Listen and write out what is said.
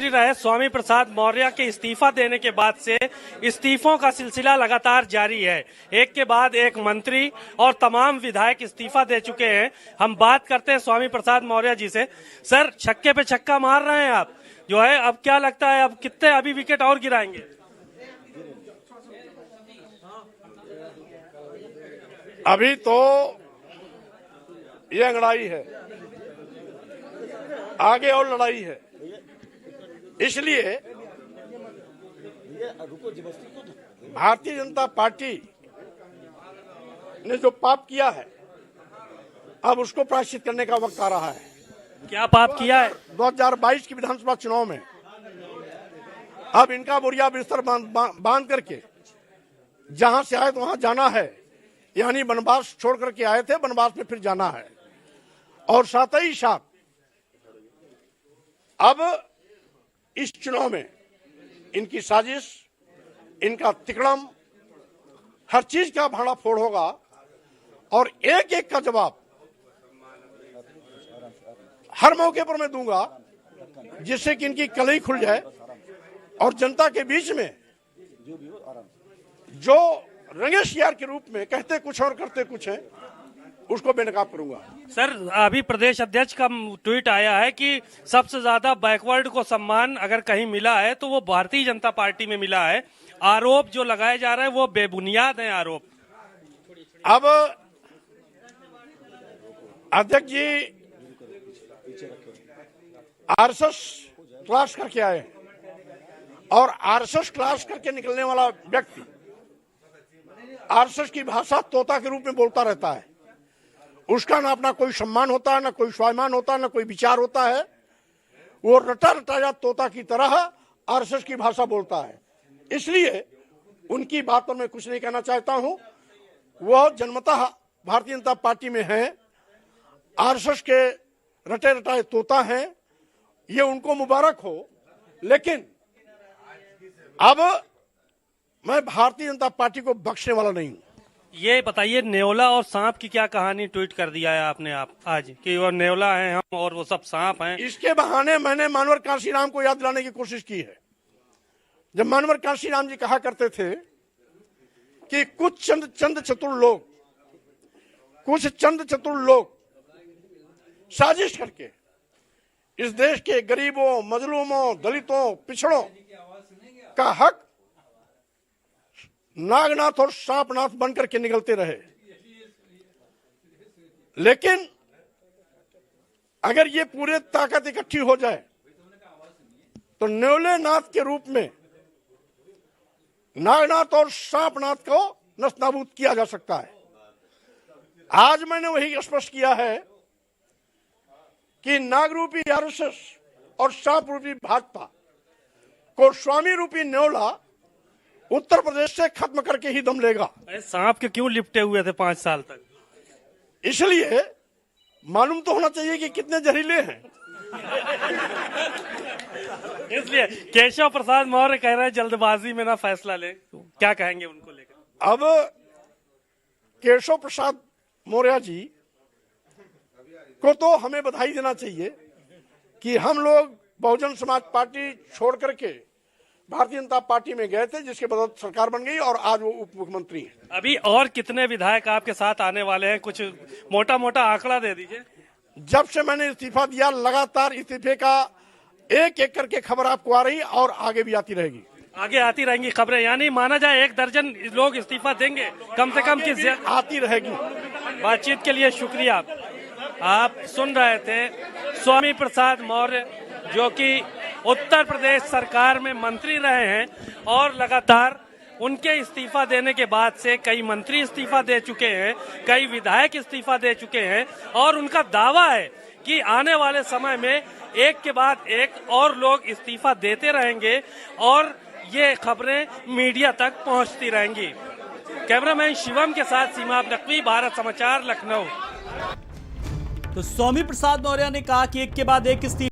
मंत्री रहे स्वामी प्रसाद मौर्य के इस्तीफा देने के बाद से इस्तीफों का सिलसिला लगातार जारी है। एक के बाद एक मंत्री और तमाम विधायक इस्तीफा दे चुके हैं। हम बात करते हैं स्वामी प्रसाद मौर्य जी से। सर, छक्के पे छक्का मार रहे हैं आप, जो है अब क्या लगता है, अब कितने अभी विकेट और गिराएंगे? अभी तो ये लड़ाई है, आगे और लड़ाई है। इसलिए भारतीय जनता पार्टी ने जो पाप किया है, अब उसको प्रायश्चित करने का वक्त आ रहा है। क्या पाप किया है? 2022 की विधानसभा चुनाव में अब इनका बोरिया बिस्तर बांध करके जहां से आए तो वहां जाना है, यानी वनवास छोड़ करके आए थे, वनवास में फिर जाना है। और साथ ही साथ अब इस चुनाव में इनकी साजिश, इनका तिकड़म, हर चीज का भाड़ा फोड़ होगा और एक एक का जवाब हर मौके पर मैं दूंगा, जिससे कि इनकी कलई खुल जाए और जनता के बीच में जो रंगे शियार के रूप में कहते कुछ और करते कुछ है, उसको बेनकाब करूंगा। सर, अभी प्रदेश अध्यक्ष का ट्वीट आया है कि सबसे ज्यादा बैकवर्ड को सम्मान अगर कहीं मिला है तो वो भारतीय जनता पार्टी में मिला है। आरोप जो लगाए जा रहे हैं वो बेबुनियाद हैं आरोप। अब अध्यक्ष जी आरएसएस क्लास करके आए और आरएसएस क्लास करके निकलने वाला व्यक्ति आरएसएस की भाषा तोता के रूप में बोलता रहता है। उसका ना अपना कोई सम्मान होता है, ना कोई स्वाभिमान होता है, ना कोई विचार होता है। वो रटा रटाया तोता की तरह आरएसएस की भाषा बोलता है। इसलिए उनकी बात पर मैं कुछ नहीं कहना चाहता हूं। वह जन्मतः भारतीय जनता पार्टी में हैं, आरएसएस के रटे रटाए तोता हैं, ये उनको मुबारक हो। लेकिन अब मैं भारतीय जनता पार्टी को बख्शने वाला नहीं हूं। ये बताइए, नेवला और सांप की क्या कहानी ट्वीट कर दिया है आपने आप आज कि वो नेवला है हम और वो सब सांप हैं। इसके बहाने मैंने मानवर कांशीराम को याद दिलाने की कोशिश की है। जब मानवर कांशीराम जी कहा करते थे कि कुछ चंद चतुर लोग साजिश करके इस देश के गरीबों, मजलूमों, दलितों, पिछड़ों का हक नागनाथ और सांपनाथ बनकर के निकलते रहे। लेकिन अगर ये पूरे ताकत इकट्ठी हो जाए तो नेवले नाथ के रूप में नागनाथ और सांपनाथ को नस्तनाबूद किया जा सकता है। आज मैंने वही स्पष्ट किया है कि नाग रूपी आरएसएस और सांप रूपी भाजपा को स्वामी रूपी नेवला उत्तर प्रदेश से खत्म करके ही दम लेगा। सांप के क्यों लिपटे हुए थे 5 साल तक? इसलिए मालूम तो होना चाहिए कि कितने जहरीले हैं। इसलिए केशव प्रसाद मौर्य कह रहे हैं जल्दबाजी में ना फैसला ले, क्या कहेंगे उनको लेकर? अब केशव प्रसाद मौर्य जी को तो हमें बधाई देना चाहिए कि हम लोग बहुजन समाज पार्टी छोड़ करके भारतीय जनता पार्टी में गए थे, जिसके बदौलत सरकार बन गई और आज वो उप मुख्यमंत्री हैं। अभी और कितने विधायक आपके साथ आने वाले हैं? कुछ मोटा मोटा आंकड़ा दे दीजिए। जब से मैंने इस्तीफा दिया, लगातार इस्तीफे का एक एक करके खबर आपको आ रही और आगे भी आती रहेगी। आगे आती रहेंगी खबरें, यानी माना जाए 1 दर्जन लोग इस्तीफा देंगे कम से कम की आती रहेगी। बातचीत के लिए शुक्रिया। आप सुन रहे थे स्वामी प्रसाद मौर्य, जो कि उत्तर प्रदेश सरकार में मंत्री रहे हैं और लगातार उनके इस्तीफा देने के बाद से कई मंत्री इस्तीफा दे चुके हैं, कई विधायक इस्तीफा दे चुके हैं और उनका दावा है कि आने वाले समय में एक के बाद एक और लोग इस्तीफा देते रहेंगे और ये खबरें मीडिया तक पहुंचती रहेंगी। कैमरामैन शिवम के साथ सीमा नकवी, भारत समाचार, लखनऊ। तो स्वामी प्रसाद मौर्य ने कहा कि एक के बाद एक इस्तीफा